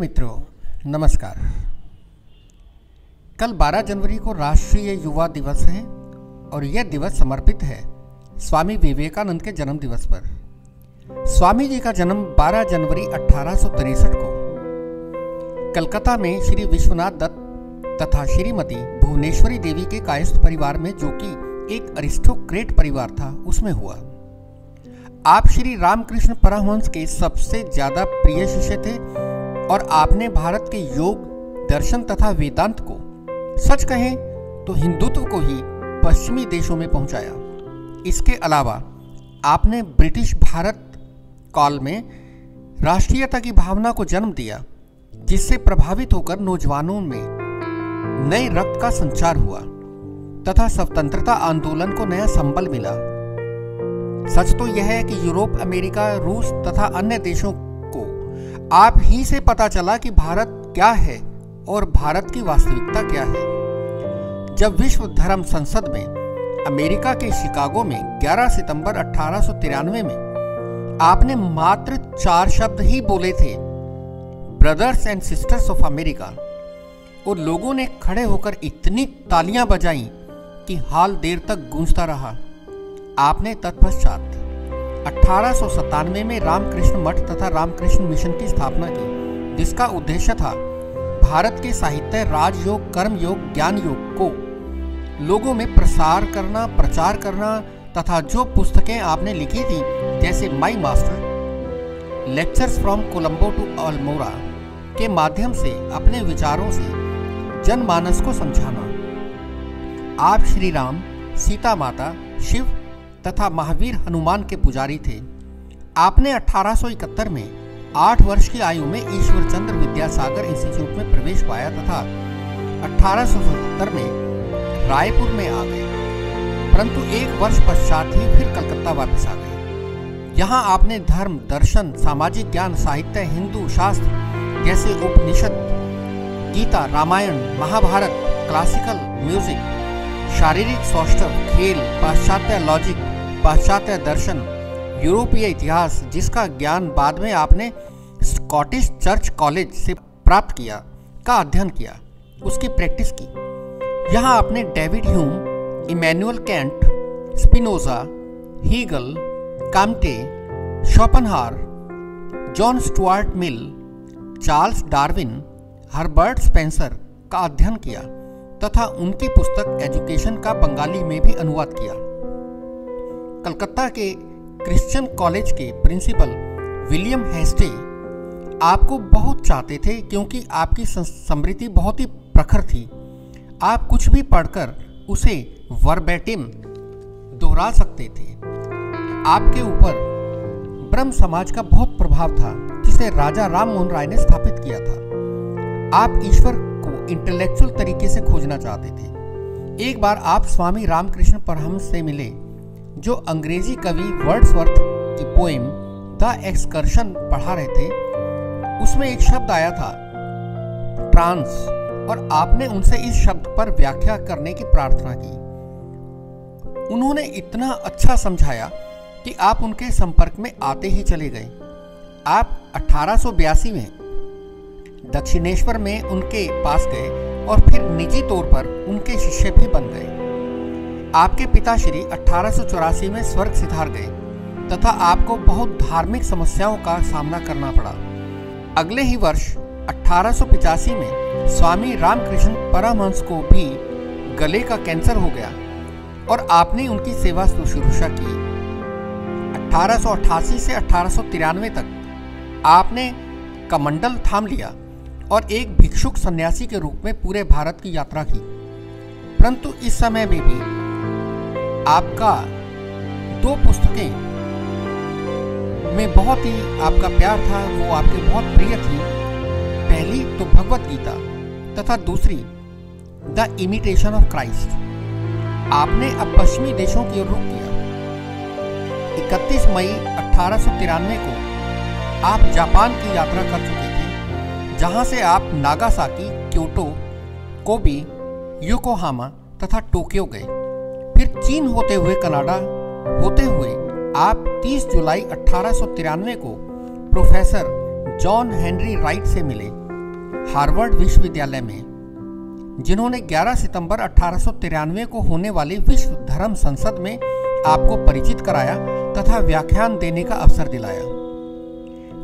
मित्रों, नमस्कार। कल 12 जनवरी को राष्ट्रीय युवा दिवस है और यह दिवस समर्पित है स्वामी विवेकानंद के जन्म दिवस पर। स्वामी जी का जन्म 12 जनवरी 1863 को कलकत्ता में श्री विश्वनाथ दत्त तथा श्रीमती भुवनेश्वरी देवी के कायस्थ परिवार में, जो कि एक अरिस्टोक्रेट परिवार था, उसमें हुआ। आप श्री रामकृष्ण परमहंस के सबसे ज्यादा प्रिय शिष्य थे और आपने भारत के योग, दर्शन तथा वेदांत को, सच कहें तो हिंदुत्व को ही पश्चिमी देशों में पहुंचाया। इसके अलावा आपने ब्रिटिश भारत काल में राष्ट्रीयता की भावना को जन्म दिया, जिससे प्रभावित होकर नौजवानों में नए रक्त का संचार हुआ तथा स्वतंत्रता आंदोलन को नया संबल मिला। सच तो यह है कि यूरोप, अमेरिका, रूस तथा अन्य देशों को आप ही से पता चला कि भारत क्या है और भारत की वास्तविकता क्या है। जब विश्व धर्म संसद में अमेरिका के शिकागो में 11 सितंबर 1893 में आपने मात्र 4 शब्द ही बोले थे, brothers and sisters of America, और लोगों ने खड़े होकर इतनी तालियां बजाईं कि हाल देर तक गूंजता रहा। आपने तत्पश्चात 1897 में रामकृष्ण मठ तथा रामकृष्ण मिशन की स्थापना की, जिसका उद्देश्य था भारत के साहित्य, राजयोग, कर्मयोग, ज्ञान योग को लोगों में प्रचार करना तथा जो पुस्तकें आपने लिखी थी, जैसे my master, lectures from Colombo to Almora के माध्यम से अपने विचारों से जनमानस को समझाना। आप श्री राम, सीता माता, शिव तथा महावीर हनुमान के पुजारी थे। आपने 1871 में 8 वर्ष की आयु में ईश्वरचंद्र विद्यासागर इंस्टीट्यूट में प्रवेश पाया तथा 1877 में रायपुर में आ गए, परंतु 1 वर्ष पश्चात ही फिर कलकत्ता वापस आ गए। यहाँ आपने धर्म, दर्शन, सामाजिक ज्ञान, साहित्य, हिंदू शास्त्र जैसे उपनिषद, गीता, रामायण, महाभारत, क्लासिकल म्यूजिक, शारीरिक सौष्ठव, खेल, पाश्चात्य लॉजिक, पाश्चात्य दर्शन, यूरोपीय इतिहास, जिसका ज्ञान बाद में आपने स्कॉटिश चर्च कॉलेज से प्राप्त किया, का अध्ययन किया, उसकी प्रैक्टिस की। यहाँ आपने David Hume, Immanuel Kant, Spinoza, Hegel, Comte, Schopenhauer, John Stuart Mill, Charles Darwin, Herbert Spencer का अध्ययन किया तथा उनकी पुस्तक एजुकेशन का बंगाली में भी अनुवाद किया। कलकत्ता के क्रिश्चियन कॉलेज के प्रिंसिपल विलियम हेस्टे आपको बहुत चाहते थे, क्योंकि आपकी स्मृति बहुत ही प्रखर थी। आप कुछ भी पढ़कर उसे वर्बेटिम दोहरा सकते थे। आपके ऊपर ब्रह्म समाज का बहुत प्रभाव था, जिसे राजा राम मोहन राय ने स्थापित किया था। आप ईश्वर को इंटेलेक्चुअल तरीके से खोजना चाहते थे। एक बार आप स्वामी रामकृष्ण परमहंस से मिले, जो अंग्रेजी कवि वर्ड्सवर्थ की पोएम द एक्सकर्शन पढ़ा रहे थे। उसमें एक शब्द आया था ट्रांस, और आपने उनसे इस शब्द पर व्याख्या करने की प्रार्थना की। उन्होंने इतना अच्छा समझाया कि आप उनके संपर्क में आते ही चले गए। आप 1882 में दक्षिणेश्वर में उनके पास गए और फिर निजी तौर पर उनके शिष्य भी बन गए। आपके पिताश्री 1884 में स्वर्ग सिधार गए तथा आपको बहुत धार्मिक समस्याओं का सामना करना पड़ा। अगले ही वर्ष 1885 में स्वामी रामकृष्ण परमहंस को भी गले का कैंसर हो गया और आपने उनकी सेवा शुश्रूषा की। 1888 से 1893 तक आपने कमंडल थाम लिया और एक भिक्षुक सन्यासी के रूप में पूरे भारत की यात्रा की। परंतु इस समय में भी आपका 2 पुस्तकें में बहुत ही आपका प्यार था, वो आपके बहुत प्रिय थी। पहली तो भगवत गीता तथा दूसरी द इमिटेशन ऑफ क्राइस्ट। आपने अब पश्चिमी देशों की ओर रुख किया। 31 मई 1893 को आप जापान की यात्रा कर चुके थे, जहां से आप नागासाकी, क्योटो, कोबी, योकोहामा तथा टोक्यो गए। फिर चीन होते हुए कनाडा होते हुए आप 30 जुलाई 1893 को प्रोफेसर जॉन हेनरी राइट से मिले हार्वर्ड विश्वविद्यालय में, जिन्होंने 11 सितंबर 1893 को होने वाली विश्व धर्म संसद में आपको परिचित कराया तथा व्याख्यान देने का अवसर दिलाया।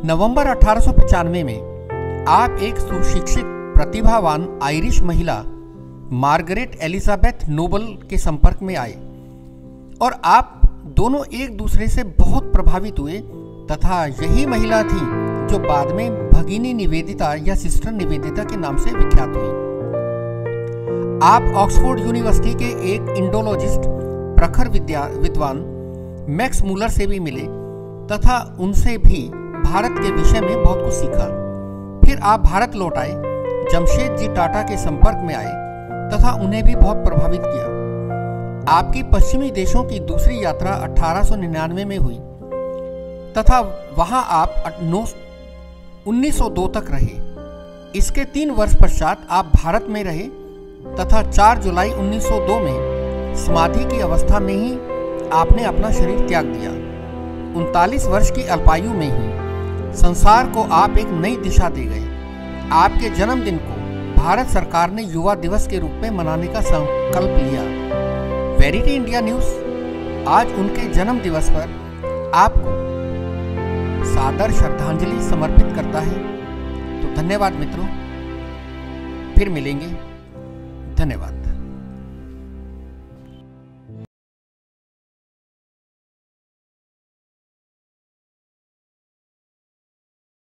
नवंबर 1895 में आप एक सुशिक्षित प्रतिभावान आयरिश महिला मार्गरेट एलिजाबेथ नोबल के संपर्क में आए और आप दोनों एक दूसरे से बहुत प्रभावित हुए तथा यही महिला थी जो बाद में भगिनी निवेदिता या सिस्टर निवेदिता के नाम से विख्यात हुई। आप ऑक्सफोर्ड यूनिवर्सिटी के एक इंडोलॉजिस्ट प्रखर विद्वान मैक्स मूलर से भी मिले तथा उनसे भी भारत के विषय में बहुत कुछ सीखा। फिर आप भारत लौट आए, जमशेद जी टाटा के संपर्क में आए तथा उन्हें भी बहुत प्रभावित किया। आपकी पश्चिमी देशों की दूसरी यात्रा 1899 में हुई तथा वहां आप 1902 तक रहे। इसके 3 वर्ष पश्चात आप भारत में रहे तथा 4 जुलाई 1902 में समाधि की अवस्था में ही आपने अपना शरीर त्याग दिया। 39 वर्ष की अल्पायु में ही संसार को आप एक नई दिशा दे गए। आपके जन्मदिन को भारत सरकार ने युवा दिवस के रूप में मनाने का संकल्प लिया। वेरिटी इंडिया न्यूज़ आज उनके जन्म दिवस पर आपको सादर श्रद्धांजलि समर्पित करता है। तो धन्यवाद मित्रों, फिर मिलेंगे। धन्यवाद।